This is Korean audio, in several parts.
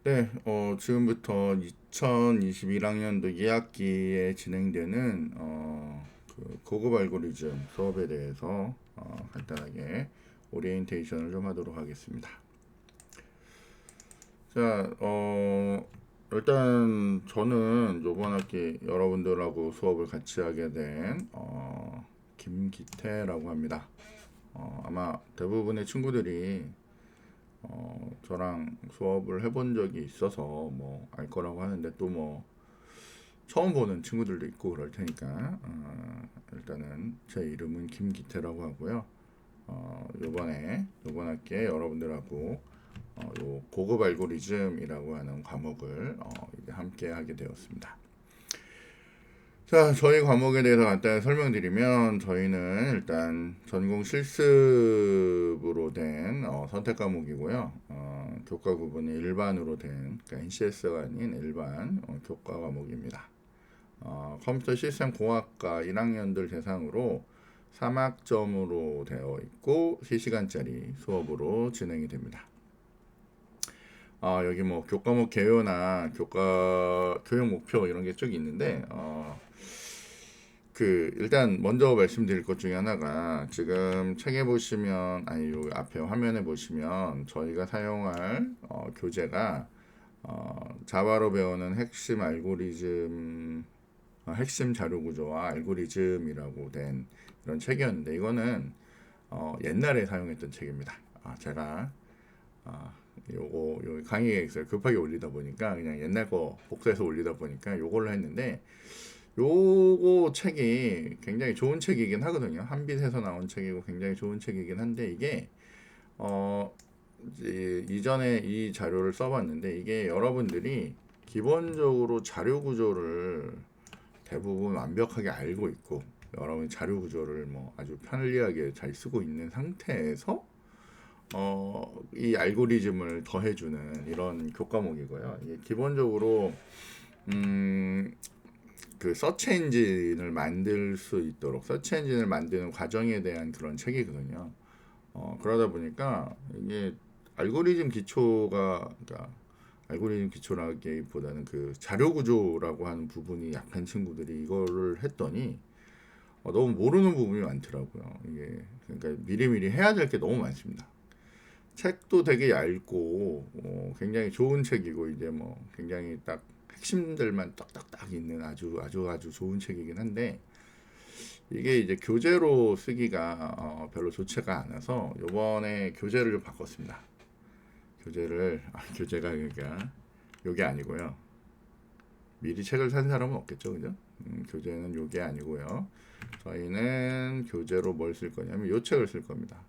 네, 지금부터 2021학년도 2학기에 진행되는 그 고급 알고리즘 수업에 대해서 간단하게 오리엔테이션을 좀 하도록 하겠습니다. 자, 일단 저는 이번 학기 여러분들하고 수업을 같이 하게 된 김기태라고 합니다. 아마 대부분의 친구들이 저랑 수업을 해본 적이 있어서 뭐 알 거라고 하는데 또 뭐 처음 보는 친구들도 있고 그럴 테니까 일단은 제 이름은 김기태라고 하고요. 요번 학기에 여러분들하고 요 고급 알고리즘이라고 하는 과목을 이제 함께 하게 되었습니다. 자, 저희 과목에 대해서 간단히 설명드리면 저희는 일단 전공 실습으로 된 선택 과목이고요. 교과 구분이 일반으로 된, 그러니까 NCS가 아닌 일반 교과 과목입니다. 컴퓨터 시스템 공학과 1학년들 대상으로 3학점으로 되어 있고 실시간짜리 수업으로 진행이 됩니다. 여기 뭐 교과목 개요나 교과 교육 목표 이런 게 쭉 있는데 일단 먼저 말씀드릴 것 중에 하나가 지금 책에 보시면 아니 요 앞에 화면에 보시면 저희가 사용할 교재가 자바로 배우는 핵심 알고리즘 핵심 자료 구조와 알고리즘이라고 된 이런 책이었는데 이거는 옛날에 사용했던 책입니다. 제가 요거 강의에 있어요. 급하게 올리다 보니까 그냥 옛날 거 복사해서 올리다 보니까 요걸로 했는데 요거 책이 굉장히 좋은 책이긴 하거든요. 한빛에서 나온 책이고 굉장히 좋은 책이긴 한데 이게 이전에 이 자료를 써봤는데 이게 여러분들이 기본적으로 자료 구조를 대부분 완벽하게 알고 있고 여러분 자료 구조를 뭐 아주 편리하게 잘 쓰고 있는 상태에서 이 알고리즘을 더해주는 이런 교과목이고요. 이게 기본적으로 그 서치 엔진을 만들 수 있도록 서치 엔진을 만드는 과정에 대한 그런 책이거든요. 그러다 보니까 이게 알고리즘 기초가 그러니까 알고리즘 기초라기보다는 그 자료 구조라고 하는 부분이 약한 친구들이 이거를 했더니 너무 모르는 부분이 많더라고요. 이게 그러니까 미리미리 해야 될 게 너무 많습니다. 책도 되게 얇고 굉장히 좋은 책이고 이제 뭐 굉장히 딱 핵심들만 딱딱딱 있는 아주 좋은 책이긴 한데 이게 이제 교재로 쓰기가 별로 좋지가 않아서 요번에 교재를 좀 바꿨습니다. 교재가 그러니까 요게 아니고요. 미리 책을 산 사람은 없겠죠, 그죠? 교재는 요게 아니고요. 저희는 교재로 뭘 쓸 거냐면 요 책을 쓸 겁니다.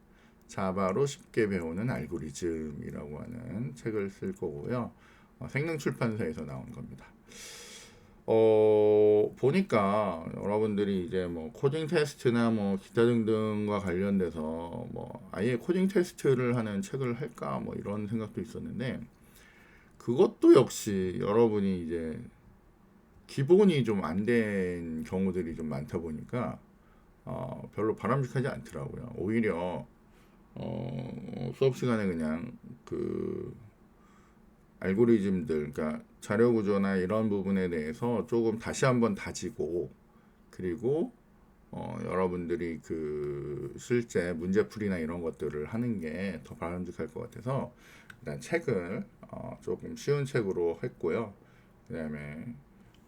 자바로 쉽게 배우는 알고리즘이라고 하는 책을 쓸 거고요. 생명출판사에서 나온 겁니다. 보니까 여러분들이 이제 뭐 코딩 테스트나 뭐 기타 등등과 관련돼서 뭐 아예 코딩 테스트를 하는 책을 할까 뭐 이런 생각도 있었는데 그것도 역시 여러분이 이제 기본이 좀 안 된 경우들이 좀 많다 보니까 별로 바람직하지 않더라고요. 오히려 수업 시간에 그냥 그 알고리즘들, 그러니까 자료 구조나 이런 부분에 대해서 조금 다시 한번 다지고 그리고 여러분들이 그 실제 문제풀이나 이런 것들을 하는 게 더 바람직할 것 같아서 일단 책을 조금 쉬운 책으로 했고요. 그다음에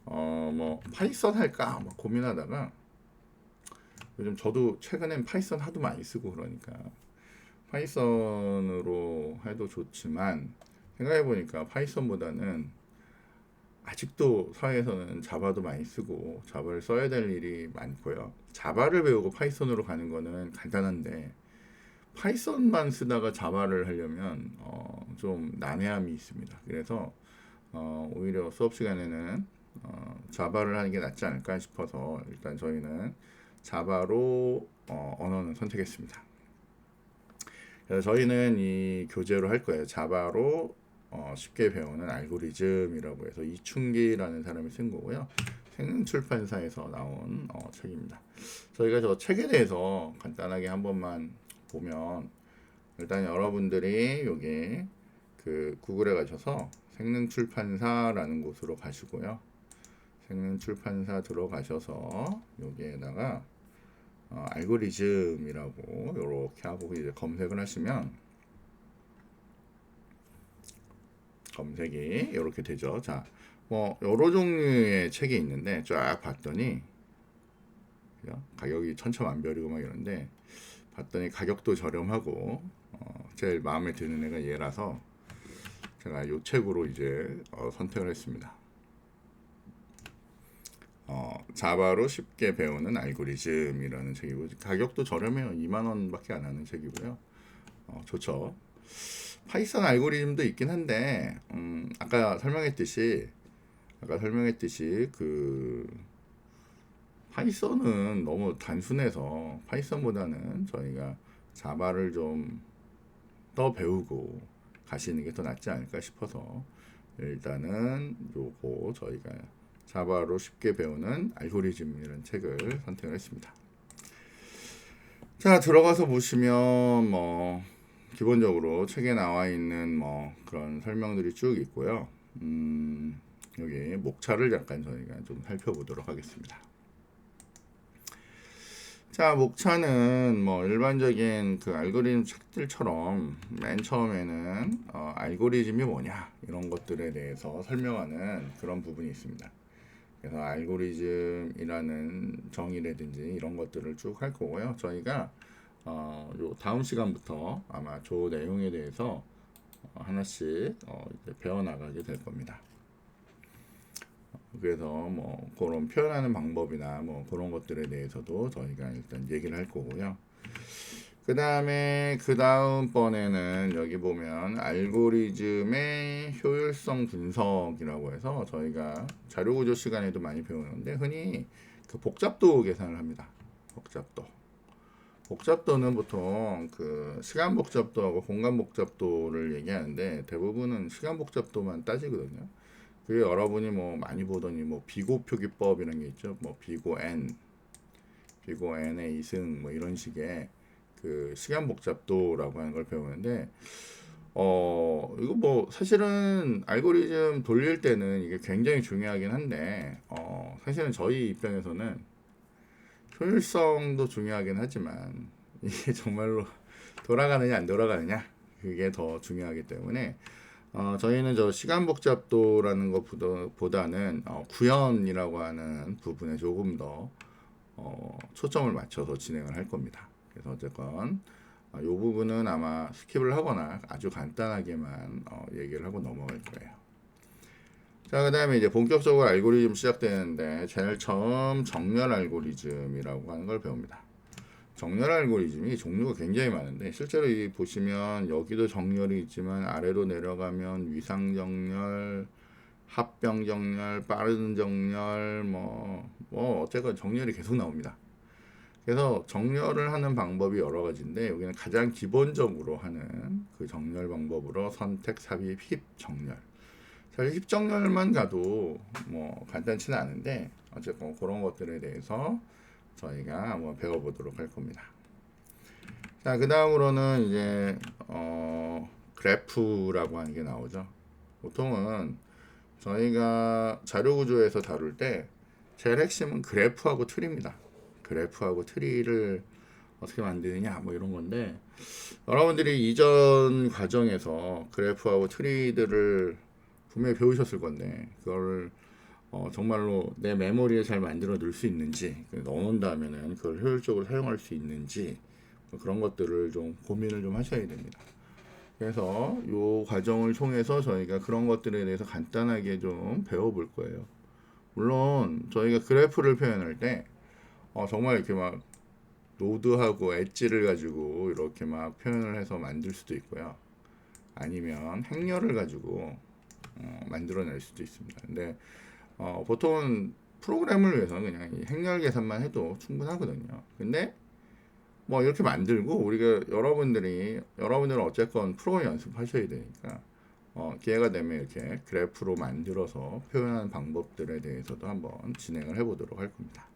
뭐 파이썬 할까 막 고민하다가 요즘 저도 최근엔 파이썬 하도 많이 쓰고 그러니까 파이썬으로 해도 좋지만 생각해보니까 파이썬보다는 아직도 사회에서는 자바도 많이 쓰고 자바를 써야 될 일이 많고요. 자바를 배우고 파이썬으로 가는 거는 간단한데 파이썬만 쓰다가 자바를 하려면 좀 난해함이 있습니다. 그래서 오히려 수업 시간에는 자바를 하는 게 낫지 않을까 싶어서 일단 저희는 자바로 언어는 선택했습니다. 그래서 저희는 이 교재로 할 거예요. 자바로 쉽게 배우는 알고리즘이라고 해서 이춘기라는 사람이 쓴 거고요. 생명출판사에서 나온 책입니다. 저희가 저 책에 대해서 간단하게 한 번만 보면 일단 여러분들이 여기 그 구글에 가셔서 생능출판사라는 곳으로 가시고요. 생능출판사 들어가셔서 여기에다가 알고리즘이라고 이렇게 하고 이제 검색을 하시면 검색이 이렇게 되죠. 자, 뭐 여러 종류의 책이 있는데 쫙 봤더니 가격이 천차만별이고 막 이런데 봤더니 가격도 저렴하고 제일 마음에 드는 애가 얘라서 제가 이 책으로 이제 선택을 했습니다. 자바로 쉽게 배우는 알고리즘이라는 책이고 가격도 저렴해요. 2만 원밖에 안 하는 책이고요. 좋죠. 파이썬 알고리즘도 있긴 한데 아까 설명했듯이 그 파이썬은 너무 단순해서 파이썬보다는 저희가 자바를 좀 더 배우고 가시는 게 더 낫지 않을까 싶어서 일단은 요거 저희가 자바로 쉽게 배우는 알고리즘이라는 책을 선택을 했습니다. 자, 들어가서 보시면 뭐 기본적으로 책에 나와 있는 뭐 그런 설명들이 쭉 있고요. 여기 목차를 잠깐 저희가 좀 살펴보도록 하겠습니다. 자, 목차는 뭐 일반적인 그 알고리즘 책들처럼 맨 처음에는 알고리즘이 뭐냐 이런 것들에 대해서 설명하는 그런 부분이 있습니다. 그래서 알고리즘이라는 정의라든지 이런 것들을 쭉 할 거고요. 저희가 요 다음 시간부터 아마 조 내용에 대해서 하나씩 이제 배워나가게 될 겁니다. 그래서 뭐 그런 표현하는 방법이나 뭐 그런 것들에 대해서도 저희가 일단 얘기를 할 거고요. 그 다음에 그 다음 번에는 여기 보면 알고리즘의 효율성 분석이라고 해서 저희가 자료구조 시간에도 많이 배우는데 흔히 그 복잡도 계산을 합니다. 복잡도는 보통 그 시간 복잡도하고 공간 복잡도를 얘기하는데 대부분은 시간 복잡도만 따지거든요. 그게 여러분이 뭐 많이 보더니 뭐 비고 표기법 이런 게 있죠. 뭐 비고 n의 이승 뭐 이런 식의 그 시간 복잡도라고 하는 걸 배우는데 이거 뭐 사실은 알고리즘 돌릴 때는 이게 굉장히 중요하긴 한데 사실은 저희 입장에서는 효율성도 중요하긴 하지만 이게 정말로 돌아가느냐 안 돌아가느냐 그게 더 중요하기 때문에 저희는 저 시간 복잡도라는 것보다는 구현이라고 하는 부분에 조금 더 초점을 맞춰서 진행을 할 겁니다. 그래서 어쨌건 이 부분은 아마 스킵을 하거나 아주 간단하게만 얘기를 하고 넘어갈 거예요. 자, 그 다음에 이제 본격적으로 알고리즘 시작되는데 제일 처음 정렬 알고리즘이라고 하는 걸 배웁니다. 정렬 알고리즘이 종류가 굉장히 많은데 실제로 이 보시면 여기도 정렬이 있지만 아래로 내려가면 위상 정렬, 합병 정렬, 빠른 정렬 뭐 어쨌건 정렬이 계속 나옵니다. 그래서 정렬을 하는 방법이 여러 가지인데 여기는 가장 기본적으로 하는 그 정렬 방법으로 선택, 삽입, 힙 정렬. 사실 힙 정렬만 가도 뭐 간단치는 않은데 어쨌건 그런 것들에 대해서 저희가 한번 배워보도록 할 겁니다. 자, 그 다음으로는 이제 그래프라고 하는 게 나오죠. 보통은 저희가 자료 구조에서 다룰 때 제일 핵심은 그래프하고 트리입니다. 그래프하고 트리를 어떻게 만드느냐 뭐 이런 건데 여러분들이 이전 과정에서 그래프하고 트리들을 분명히 배우셨을 건데 그걸 정말로 내 메모리에 잘 만들어 놓을 수 있는지 넣어놓은 다음에는 그걸 효율적으로 사용할 수 있는지 뭐 그런 것들을 좀 고민을 좀 하셔야 됩니다. 그래서 이 과정을 통해서 저희가 그런 것들에 대해서 간단하게 좀 배워볼 거예요. 물론 저희가 그래프를 표현할 때 정말 이렇게 막 노드하고 엣지를 가지고 이렇게 막 표현을 해서 만들 수도 있고요. 아니면 행렬을 가지고 만들어낼 수도 있습니다. 근데 보통은 프로그램을 위해서는 그냥 이 행렬 계산만 해도 충분하거든요. 근데 뭐 이렇게 만들고 우리가 여러분들은 어쨌건 프로그램 연습하셔야 되니까 기회가 되면 이렇게 그래프로 만들어서 표현하는 방법들에 대해서도 한번 진행을 해보도록 할 겁니다.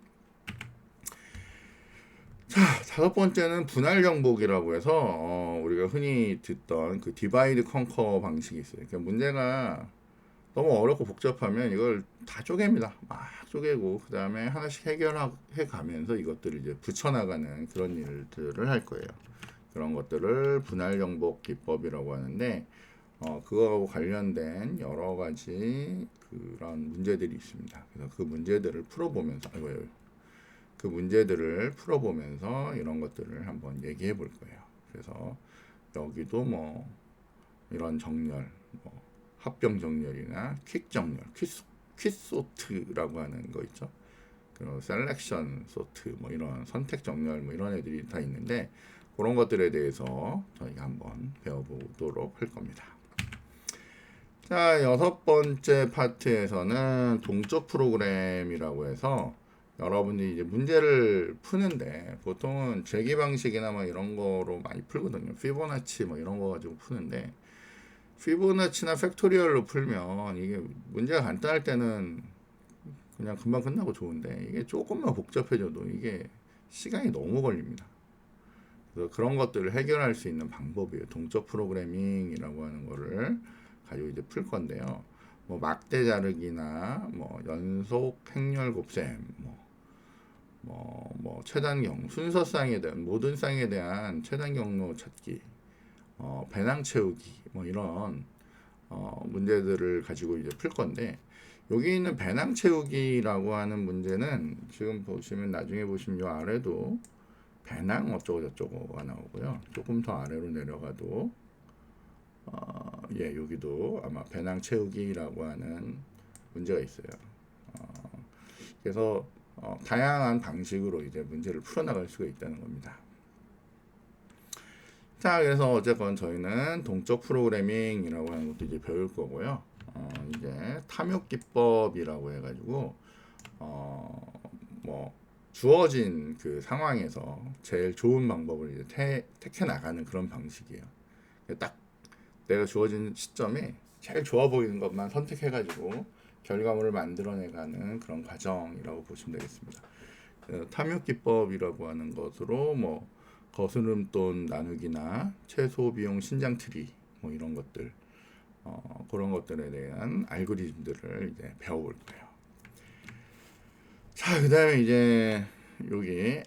다섯 번째는 분할 정복이라고 해서 우리가 흔히 듣던 그 디바이드 컨커 방식이 있어요. 그러니까 문제가 너무 어렵고 복잡하면 이걸 다 쪼갭니다. 막 쪼개고 그 다음에 하나씩 해결해 가면서 이것들을 이제 붙여나가는 그런 일들을 할 거예요. 그런 것들을 분할 정복 기법이라고 하는데 그거하고 관련된 여러 가지 그런 문제들이 있습니다. 그래서 그 문제들을 풀어보면서 그 문제들을 풀어보면서 이런 것들을 한번 얘기해 볼 거예요. 그래서 여기도 뭐 이런 정렬, 뭐 합병 정렬이나 퀵 정렬, 퀵 소트라고 하는 거 있죠. 그리고 셀렉션 소트, 뭐 이런 선택 정렬, 뭐 이런 애들이 다 있는데 그런 것들에 대해서 저희가 한번 배워보도록 할 겁니다. 자, 여섯 번째 파트에서는 동적 프로그램이라고 해서 여러분들이 이제 문제를 푸는데 보통은 재기 방식이나 뭐 이런 거로 많이 풀거든요. 피보나치 뭐 이런 거 가지고 푸는데 피보나치나 팩토리얼로 풀면 이게 문제가 간단할 때는 그냥 금방 끝나고 좋은데 이게 조금만 복잡해져도 이게 시간이 너무 걸립니다. 그래서 그런 것들을 해결할 수 있는 방법이에요. 동적 프로그래밍이라고 하는 거를 가지고 이제 풀 건데요. 뭐 막대 자르기나 뭐 연속 행렬 곱셈, 뭐 최단 순서 쌍에 대한 모든 쌍에 대한 최단 경로 찾기, 배낭 채우기, 뭐 이런 문제들을 가지고 이제 풀 건데 여기 있는 배낭 채우기라고 하는 문제는 지금 보시면 나중에 보시면 요 아래도 배낭 어쩌고 저쩌고가 나오고요. 조금 더 아래로 내려가도 여기도 아마 배낭 채우기라고 하는 문제가 있어요. 그래서 다양한 방식으로 이제 문제를 풀어나갈 수가 있다는 겁니다. 자, 그래서 어쨌건 저희는 동적 프로그래밍이라고 하는 것도 이제 배울 거고요. 이제 탐욕 기법이라고 해가지고 뭐 주어진 그 상황에서 제일 좋은 방법을 이제 택해 나가는 그런 방식이에요. 딱 내가 주어진 시점에 제일 좋아 보이는 것만 선택해가지고 결과물을 만들어내가는 그런 과정이라고 보시면 되겠습니다. 탐욕 기법이라고 하는 것으로 뭐 거스름돈 나누기나 최소 비용 신장 트리 뭐 이런 것들 그런 것들에 대한 알고리즘들을 이제 배워볼 거예요. 자, 그다음에 이제 여기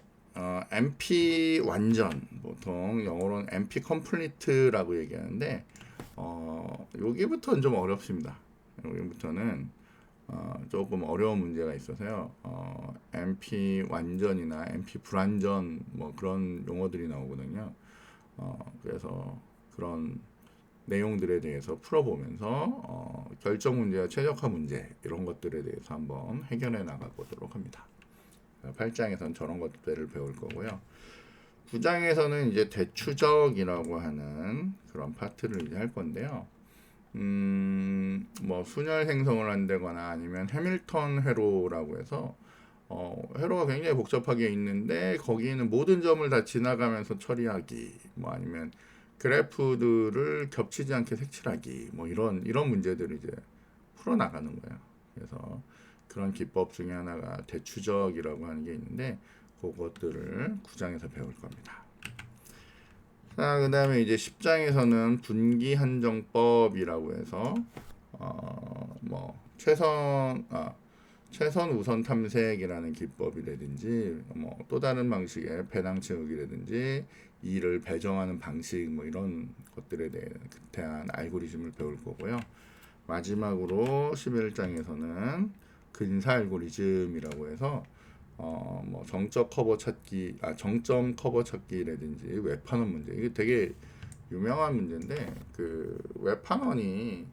MP 완전 보통 영어로는 MP 컴플리트라고 얘기하는데 여기부터는 좀 어렵습니다. 여기부터는 조금 어려운 문제가 있어서요. MP 완전이나 MP 불완전 뭐 그런 용어들이 나오거든요. 그래서 그런 내용들에 대해서 풀어보면서 결정 문제와 최적화 문제 이런 것들에 대해서 한번 해결해 나가 보도록 합니다. 8장에서는 저런 것들을 배울 거고요. 9장에서는 이제 대추적이라고 하는 그런 파트를 이제 할 건데요. 뭐 순열 생성을 한다거나 아니면 해밀턴 회로라고 해서 회로가 굉장히 복잡하게 있는데 거기에는 모든 점을 다 지나가면서 처리하기 뭐 아니면 그래프들을 겹치지 않게 색칠하기 뭐 이런 문제들을 이제 풀어 나가는 거예요. 그래서 그런 기법 중에 하나가 대추적이라고 하는 게 있는데 그것들을 9장에서 배울 겁니다. 자, 그 다음에 이제 10장에서는 분기 한정법이라고 해서 뭐 최선 우선 탐색이라는 기법이라든지 뭐 또 다른 방식의 배낭 채우기라든지 일을 배정하는 방식 뭐 이런 것들에 대한 알고리즘을 배울 거고요. 마지막으로 11장에서는 근사 알고리즘이라고 해서 뭐 정점 커버 찾기라든지 웹판원 문제 이게 되게 유명한 문제인데 그 웹판원이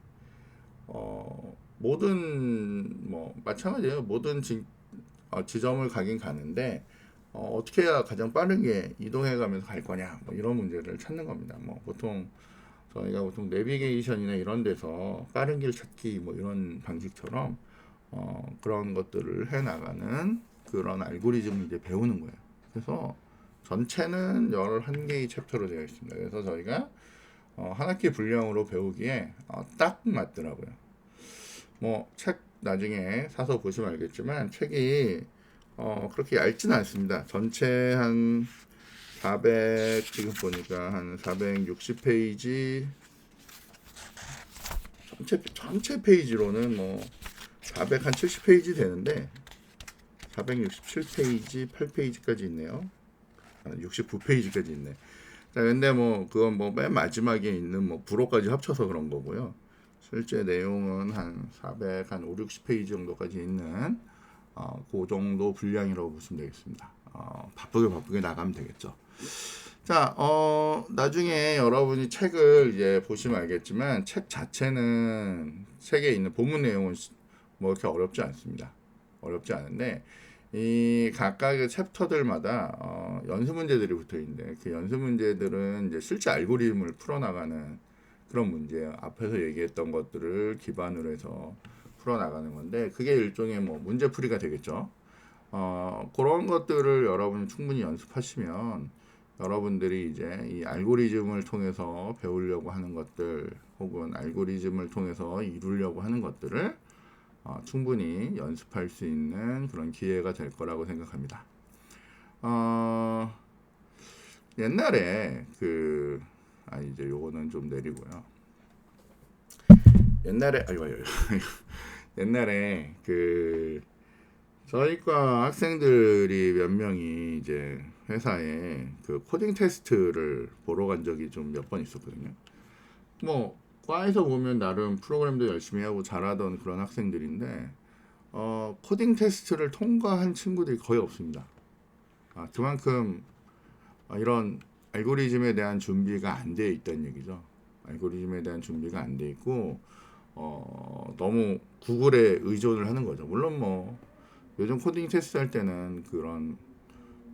모든 뭐 마찬가지예요. 모든 지점을 가긴 가는데 어떻게 해야 가장 빠르게 이동해가면서 갈 거냐 뭐 이런 문제를 찾는 겁니다. 뭐 저희가 보통 내비게이션이나 이런 데서 빠른 길 찾기 뭐 이런 방식처럼 그런 것들을 해 나가는 그런 알고리즘을 이제 배우는 거예요. 그래서 전체는 11개의 챕터로 되어 있습니다. 그래서 저희가 한 학기 분량으로 배우기에 딱 맞더라고요. 뭐 책 나중에 사서 보시면 알겠지만 책이 그렇게 얇지는 않습니다. 전체 한 400 지금 보니까 한 460페이지 전체 페이지로는 뭐 470페이지 되는데 467페이지 8페이지까지 있네요. 69페이지까지 있네. 자, 근데 뭐 그건 뭐 맨 마지막에 있는 뭐 부록까지 합쳐서 그런 거고요. 실제 내용은 한 400, 한 5, 60페이지 정도까지 있는 그 정도 분량이라고 보시면 되겠습니다. 바쁘게 나가면 되겠죠. 자, 나중에 여러분이 책을 이제 보시면 알겠지만 책 자체는 책에 있는 본문 내용은 뭐 이렇게 어렵지 않습니다. 어렵지 않은데 이 각각의 챕터들마다 연습 문제들이 붙어 있는데 그 연습 문제들은 이제 실제 알고리즘을 풀어나가는 그런 문제예요. 앞에서 얘기했던 것들을 기반으로 해서 풀어나가는 건데 그게 일종의 뭐 문제풀이가 되겠죠. 그런 것들을 여러분이 충분히 연습하시면 여러분들이 이제 이 알고리즘을 통해서 배우려고 하는 것들 혹은 알고리즘을 통해서 이루려고 하는 것들을 충분히 연습할 수 있는 그런 기회가 될 거라고 생각합니다. 옛날에 이제 요거는 좀 내리고요. 옛날에 옛날에 저희과 학생들이 몇 명이 이제 회사에 그 코딩 테스트를 보러 간 적이 좀 몇 번 있었거든요. 뭐 과에서 보면 나름 프로그램도 열심히 하고 잘하던 그런 학생들인데 코딩 테스트를 통과한 친구들이 거의 없습니다. 그만큼 이런 알고리즘에 대한 준비가 안 돼 있다는 얘기죠. 알고리즘에 대한 준비가 안 돼 있고 너무 구글에 의존을 하는 거죠. 물론 뭐 요즘 코딩 테스트 할 때는 그런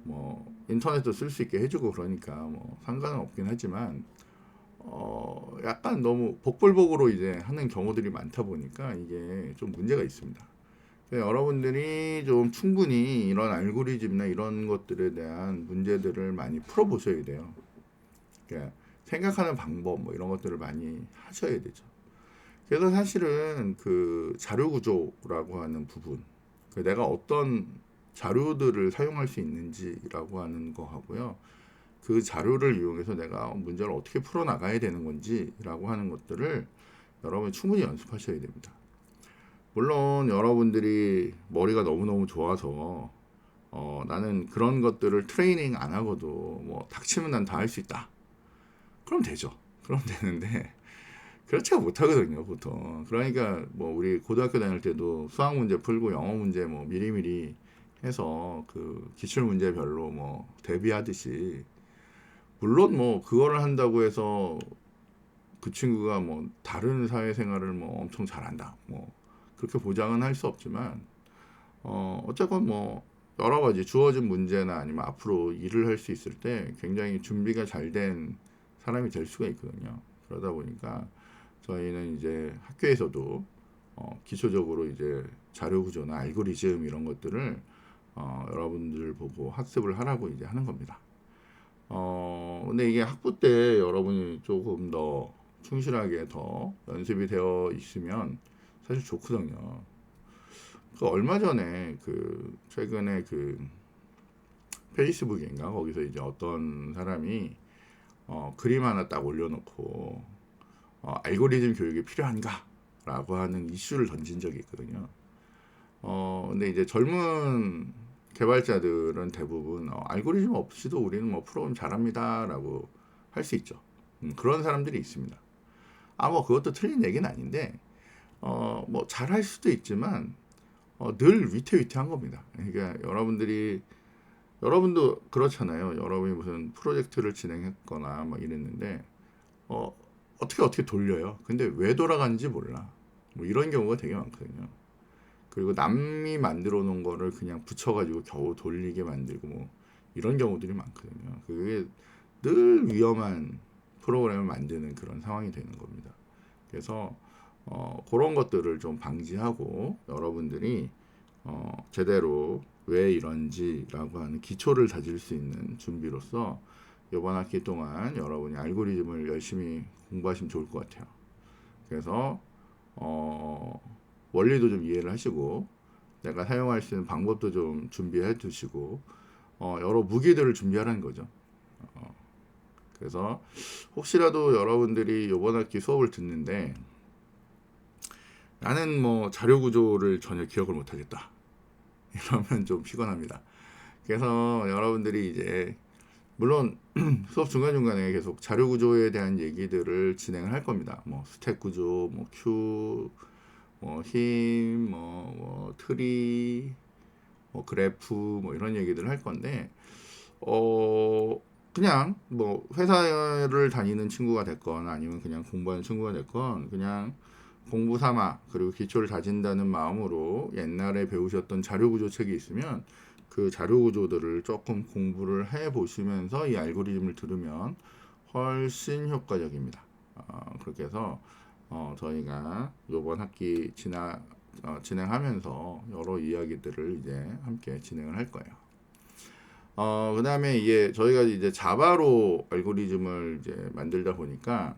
뭐 인터넷도 쓸 수 있게 해주고 그러니까 뭐 상관은 없긴 하지만 약간 너무 복불복으로 이제 하는 경우들이 많다 보니까 이게 좀 문제가 있습니다. 여러분들이 좀 충분히 이런 알고리즘이나 이런 것들에 대한 문제들을 많이 풀어보셔야 돼요. 그러니까 생각하는 방법 뭐 이런 것들을 많이 하셔야 되죠. 그래서 사실은 그 자료 구조라고 하는 부분, 내가 어떤 자료들을 사용할 수 있는지라고 하는 거 하고요. 그 자료를 이용해서 내가 문제를 어떻게 풀어 나가야 되는 건지라고 하는 것들을 여러분이 충분히 연습하셔야 됩니다. 물론 여러분들이 머리가 너무너무 좋아서 나는 그런 것들을 트레이닝 안 하고도 뭐 닥치면 난 다 할 수 있다. 그럼 되죠. 그럼 되는데 그렇지가 못하거든요, 보통. 그러니까 뭐 우리 고등학교 다닐 때도 수학 문제 풀고 영어 문제 뭐 미리미리 해서 그 기출 문제별로 뭐 대비하듯이 물론 뭐 그거를 한다고 해서 그 친구가 뭐 다른 사회생활을 뭐 엄청 잘한다. 뭐 그렇게 보장은 할 수 없지만 어쨌건 뭐 여러 가지 주어진 문제나 아니면 앞으로 일을 할 수 있을 때 굉장히 준비가 잘 된 사람이 될 수가 있거든요. 그러다 보니까 저희는 이제 학교에서도 기초적으로 이제 자료 구조나 알고리즘 이런 것들을 여러분들 보고 학습을 하라고 이제 하는 겁니다. 근데 이게 학부 때 여러분이 조금 더 충실하게 더 연습이 되어 있으면 사실 좋거든요. 얼마 전에 최근에 페이스북인가 거기서 이제 어떤 사람이 그림 하나 딱 올려놓고 알고리즘 교육이 필요한가? 라고 하는 이슈를 던진 적이 있거든요. 근데 이제 젊은 개발자들은 대부분 알고리즘 없이도 우리는 뭐 프로그램 잘합니다. 라고 할 수 있죠. 그런 사람들이 있습니다. 뭐 그것도 틀린 얘기는 아닌데, 뭐 잘할 수도 있지만, 늘 위태위태한 겁니다. 그러니까 여러분도 그렇잖아요. 여러분이 무슨 프로젝트를 진행했거나 막 이랬는데, 어떻게 돌려요. 근데 왜 돌아가는지 몰라. 뭐 이런 경우가 되게 많거든요. 그리고 남이 만들어 놓은 거를 그냥 붙여가지고 겨우 돌리게 만들고 뭐 이런 경우들이 많거든요. 그게 늘 위험한 프로그램을 만드는 그런 상황이 되는 겁니다. 그래서 그런 것들을 좀 방지하고 여러분들이 제대로 왜 이런지라고 하는 기초를 다질 수 있는 준비로서 이번 학기 동안 여러분이 알고리즘을 열심히 공부하시면 좋을 것 같아요. 그래서 원리도 좀 이해를 하시고 내가 사용할 수 있는 방법도 좀 준비해 두시고 여러 무기들을 준비하라는 거죠. 그래서 혹시라도 여러분들이 이번 학기 수업을 듣는데 나는 뭐 자료 구조를 전혀 기억을 못 하겠다 이러면 좀 피곤합니다. 그래서 여러분들이 이제 물론 수업 중간중간에 계속 자료 구조에 대한 얘기들을 진행을 할 겁니다. 뭐 스택 구조, 뭐 큐, 뭐 힘, 뭐 트리, 뭐 그래프, 뭐 이런 얘기들을 할 건데 그냥 뭐 회사를 다니는 친구가 됐건 아니면 그냥 공부하는 친구가 됐건 그냥 공부 삼아 그리고 기초를 다진다는 마음으로 옛날에 배우셨던 자료 구조 책이 있으면 그 자료 구조들을 조금 공부를 해 보시면서 이 알고리즘을 들으면 훨씬 효과적입니다. 그렇게 해서 저희가 이번 학기 진행하면서 여러 이야기들을 이제 함께 진행을 할 거예요. 그 다음에 이게 저희가 이제 자바로 알고리즘을 이제 만들다 보니까,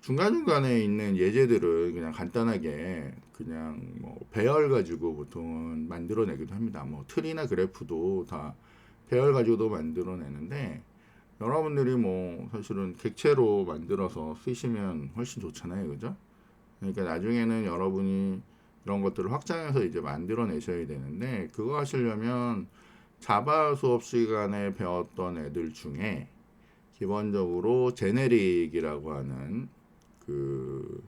중간중간에 있는 예제들을 그냥 간단하게 그냥 뭐 배열 가지고 보통은 만들어내기도 합니다. 뭐 틀이나 그래프도 다 배열 가지고도 만들어내는데, 여러분들이 뭐 사실은 객체로 만들어서 쓰시면 훨씬 좋잖아요. 그죠? 그러니까 나중에는 여러분이 이런 것들을 확장해서 이제 만들어내셔야 되는데, 그거 하시려면 자바 수업 시간에 배웠던 애들 중에 기본적으로 제네릭이라고 하는 그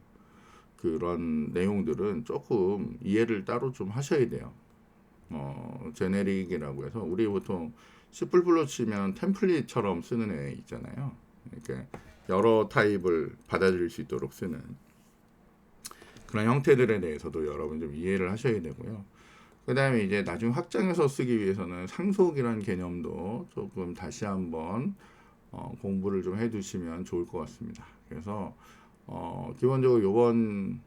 그런 내용들은 조금 이해를 따로 좀 하셔야 돼요. 제네릭이라고 해서 우리 보통 C++로 치면 템플릿처럼 쓰는 애 있잖아요. 이렇게 여러 타입을 받아들일 수 있도록 쓰는 그런 형태들에 대해서도 여러분 좀 이해를 하셔야 되고요. 그 다음에 이제 나중에 확장해서 쓰기 위해서는 상속이라는 개념도 조금 다시 한번 공부를 좀 해두시면 좋을 것 같습니다. 그래서 기본적으로 이번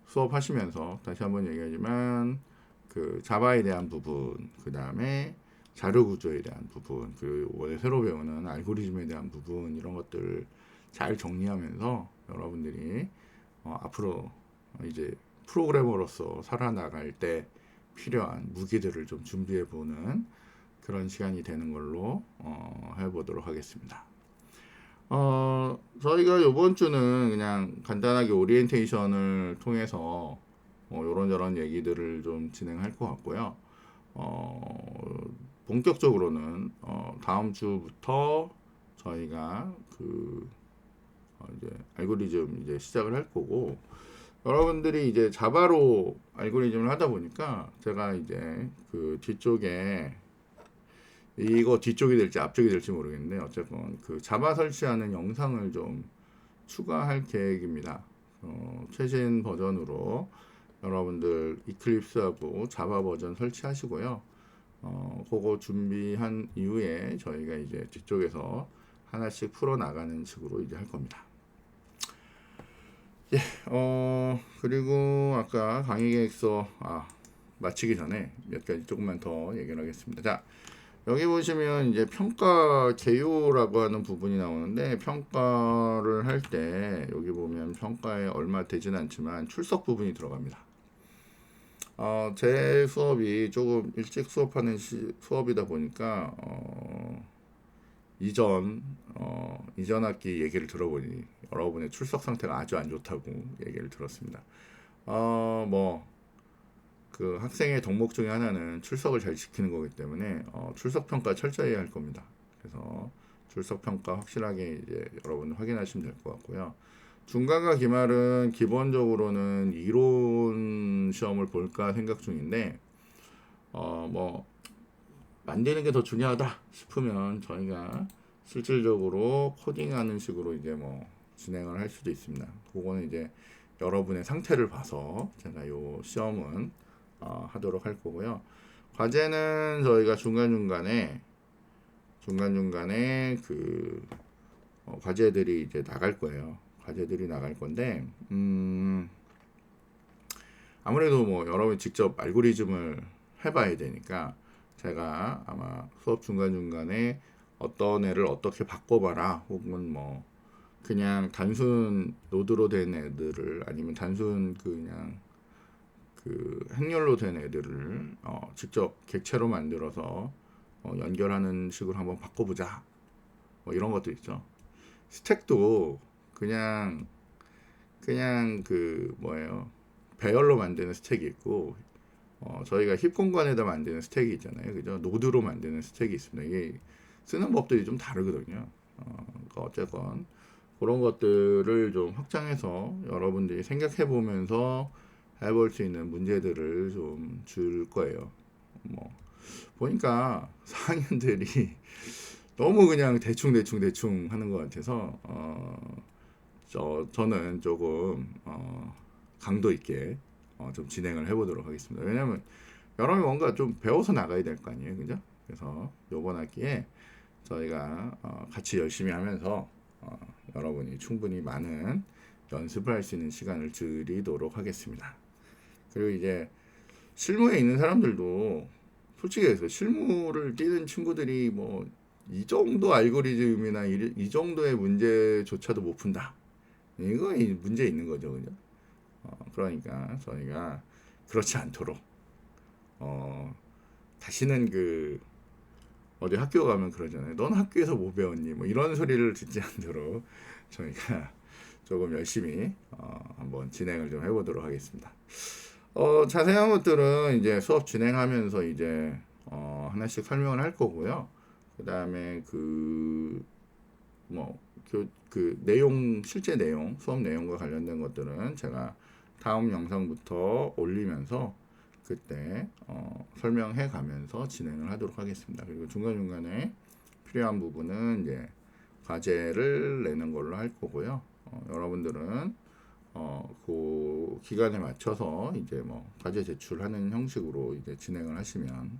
수업 하시면서 다시 한번 얘기하지만 그 자바에 대한 부분, 그 다음에 자료 구조에 대한 부분, 그 원래 새로 배우는 알고리즘에 대한 부분 이런 것들 잘 정리하면서 여러분들이 앞으로 이제 프로그래머로서 살아나갈 때 필요한 무기들을 좀 준비해 보는 그런 시간이 되는 걸로 해보도록 하겠습니다. 저희가 이번 주는 그냥 간단하게 오리엔테이션을 통해서 이런저런 얘기들을 좀 진행할 것 같고요. 본격적으로는 다음 주부터 저희가 이제 알고리즘 이제 시작을 할 거고, 여러분들이 이제 자바로 알고리즘을 하다 보니까 제가 이제 그 뒤쪽에 이거 뒤쪽이 될지 앞쪽이 될지 모르겠는데 어쨌건 그 자바 설치하는 영상을 좀 추가할 계획입니다. 최신 버전으로 여러분들 이클립스하고 자바 버전 설치하시고요. 그거 준비한 이후에 저희가 이제 뒤쪽에서 하나씩 풀어 나가는 식으로 이제 할 겁니다. 예, 그리고 아까 강의 계획서 마치기 전에 몇 가지 조금만 더 얘기를 하겠습니다. 자, 여기 보시면 이제 평가 개요라고 하는 부분이 나오는데, 평가를 할 때 여기 보면 평가에 얼마 되진 않지만 출석 부분이 들어갑니다. 제 수업이 조금 일찍 수업하는 수업이다 보니까 이전 학기 얘기를 들어보니 여러분의 출석 상태가 아주 안 좋다고 얘기를 들었습니다. 그 학생의 덕목 중에 하나는 출석을 잘 지키는 거기 때문에 출석 평가 철저히 할 겁니다. 그래서 출석 평가 확실하게 이제 여러분 확인하시면 될 것 같고요. 중간과 기말은 기본적으로는 이론 시험을 볼까 생각 중인데 만드는 게 더 중요하다 싶으면 저희가 실질적으로 코딩하는 식으로 이제 진행을 할 수도 있습니다. 그거는 이제 여러분의 상태를 봐서 제가 요 시험은 하도록 할 거고요. 과제는 저희가 중간중간에 과제들이 이제 나갈 거예요. 과제들이 나갈 건데, 아무래도 여러분이 직접 알고리즘을 해봐야 되니까 제가 아마 수업 중간중간에 어떤 애를 어떻게 바꿔봐라, 혹은 그냥 단순 노드로 된 애들을, 아니면 단순 그냥 그 행렬로 된 애들을 직접 객체로 만들어서 연결하는 식으로 한번 바꿔보자. 뭐 이런 것도 있죠. 스택도 그냥 그 뭐예요, 배열로 만드는 스택이 있고, 저희가 힙 공간에다 만드는 스택이 있잖아요, 그죠? 노드로 만드는 스택이 있습니다. 이게 쓰는 법들이 좀 다르거든요. 그러니까 어쨌건 그런 것들을 좀 확장해서 여러분들이 생각해 보면서 해볼 수 있는 문제들을 좀 줄 거예요. 뭐 보니까 4학년들이 너무 그냥 대충 하는 것 같아서 저는 조금 강도 있게 좀 진행을 해보도록 하겠습니다. 왜냐하면 여러분이 뭔가 좀 배워서 나가야 될 거 아니에요, 그죠? 그래서 이번 학기에 저희가 같이 열심히 하면서 여러분이 충분히 많은 연습을 할 수 있는 시간을 드리도록 하겠습니다. 그리고 이제 실무에 있는 사람들도 솔직히 해서 실무를 뛰는 친구들이 뭐 이 정도 알고리즘이나 이 정도의 문제조차도 못 푼다. 이거 문제 있는 거죠, 그죠? 그러니까 저희가 그렇지 않도록 다시는 그 어디 학교 가면 그러잖아요. 넌 학교에서 뭐 배웠니? 뭐 이런 소리를 듣지 않도록 저희가 조금 열심히 한번 진행을 좀 해보도록 하겠습니다. 자세한 것들은 이제 수업 진행하면서 이제 하나씩 설명을 할 거고요. 그 다음에 그 내용, 실제 내용, 수업 내용과 관련된 것들은 제가 다음 영상부터 올리면서 그때 설명해 가면서 진행을 하도록 하겠습니다. 그리고 중간중간에 필요한 부분은 이제 과제를 내는 걸로 할 거고요. 여러분들은 그 기간에 맞춰서 이제 뭐 과제 제출하는 형식으로 이제 진행을 하시면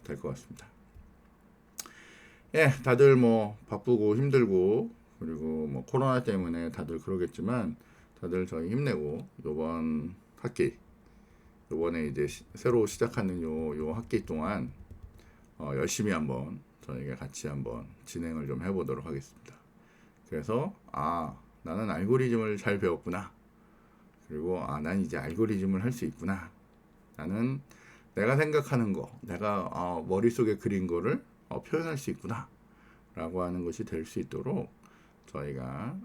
될 것 같습니다. 예, 다들 뭐 바쁘고 힘들고 그리고 뭐 코로나 때문에 다들 그러겠지만 다들 저희 힘내고 요번 학기 요번에 이제 새로 시작하는 요 학기 동안 열심히 한번 저희가 같이 한번 진행을 좀 해보도록 하겠습니다. 그래서 나는 알고리즘을 잘 배웠구나. 그리고 난 이제 알고리즘을 할 수 있구나. 나는 내가 생각하는 거, 내가 머릿속에 그린 거를 표현할 수 있구나. 라고 하는 것이 될 수 있도록 저희가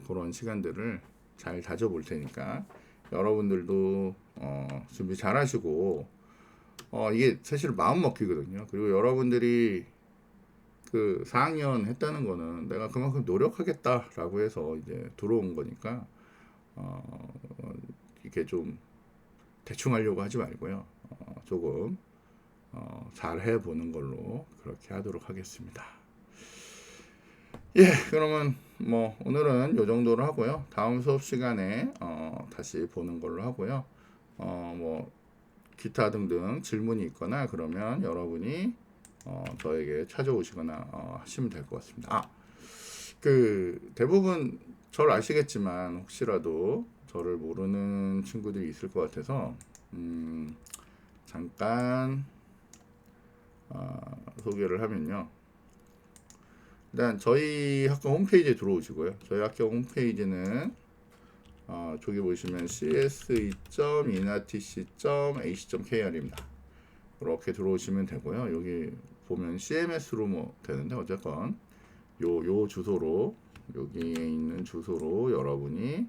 그런 시간들을 잘 다져볼 테니까 여러분들도 준비 잘 하시고 이게 사실 마음 먹기거든요. 그리고 여러분들이 그 4학년 했다는 거는 내가 그만큼 노력하겠다라고 해서 이제 들어온 거니까 이렇게 좀 대충 하려고 하지 말고요. 조금 잘 해보는 걸로 그렇게 하도록 하겠습니다. 예, 그러면 뭐 오늘은 요 정도로 하고요. 다음 수업 시간에 다시 보는 걸로 하고요. 뭐 기타 등등 질문이 있거나 그러면 여러분이 저에게 찾아오시거나 하시면 될 것 같습니다. 그 대부분 저를 아시겠지만 혹시라도 저를 모르는 친구들이 있을 것 같아서 잠깐 소개를 하면요. 일단 저희 학교 홈페이지에 들어오시고요. 저희 학교 홈페이지는 저기 보시면 cs2.inatc.ac.kr입니다. 이렇게 들어오시면 되고요. 여기 보면 CMS로 뭐 되는데 어쨌건 요 주소로 여기에 있는 주소로 여러분이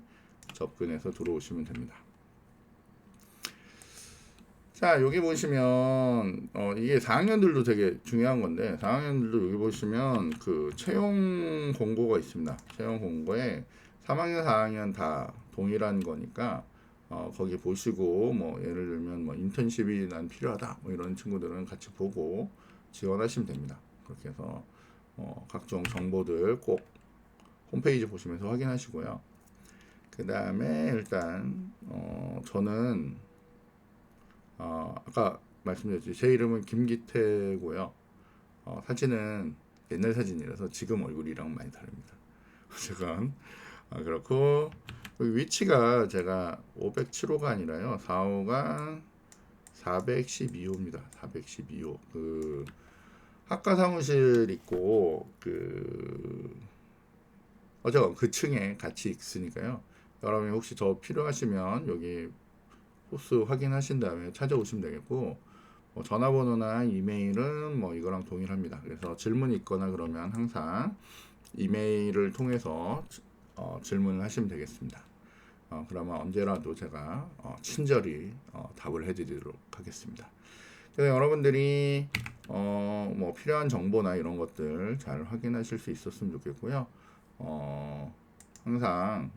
접근해서 들어오시면 됩니다. 자, 여기 보시면 이게 4학년들도 되게 중요한 건데 4학년들도 여기 보시면 그 채용 공고가 있습니다. 채용 공고에 3학년, 4학년 다 동일한 거니까 거기 보시고 뭐 예를 들면 뭐 인턴십이 난 필요하다 뭐 이런 친구들은 같이 보고 지원하시면 됩니다. 그렇게 해서 각종 정보들 꼭 홈페이지 보시면서 확인하시고요. 그 다음에 일단 저는 아까 말씀드렸죠. 제 이름은 김기태고요. 사진은 옛날 사진이라서 지금 얼굴이랑 많이 다릅니다. 어쨌건 그렇고 위치가 제가 507호가 아니라요. 4호가 412호입니다. 412호. 그 학과 사무실 있고 어쨌건 그 층에 같이 있으니까요. 여러분이 혹시 저 필요하시면 여기 호스 확인하신 다음에 찾아오시면 되겠고 전화번호나 이메일은 뭐 이거랑 동일합니다. 그래서 질문이 있거나 그러면 항상 이메일을 통해서 질문을 하시면 되겠습니다. 그러면 언제라도 제가 친절히 답을 해드리도록 하겠습니다. 그래서 여러분들이 뭐 필요한 정보나 이런 것들 잘 확인하실 수 있었으면 좋겠고요. 항상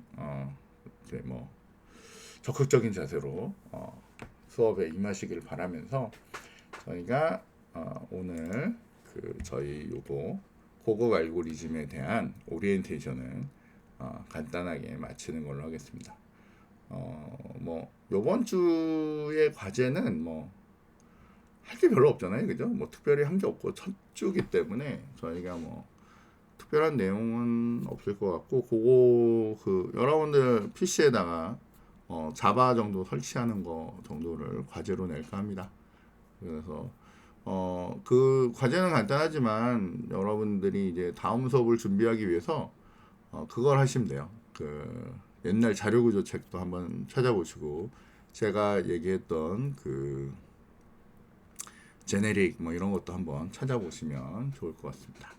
이제 뭐 적극적인 자세로 수업에 임하시길 바라면서 저희가 오늘 저희 요거 고급 알고리즘에 대한 오리엔테이션을 간단하게 마치는 걸로 하겠습니다. 뭐 요번 주의 과제는 뭐 할 게 별로 없잖아요, 그죠? 뭐 특별히 한 게 없고 첫 주기 때문에 저희가 뭐 특별한 내용은 없을 것 같고, 그거 여러분들 PC에다가 자바 정도 설치하는 거 정도를 과제로 낼까 합니다. 그래서 그 과제는 간단하지만 여러분들이 이제 다음 수업을 준비하기 위해서 그걸 하시면 돼요. 그 옛날 자료구조 책도 한번 찾아보시고, 제가 얘기했던 그 제네릭 뭐 이런 것도 한번 찾아보시면 좋을 것 같습니다.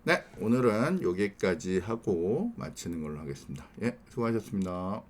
네, 오늘은 여기까지 하고 마치는 걸로 하겠습니다. 예, 수고하셨습니다.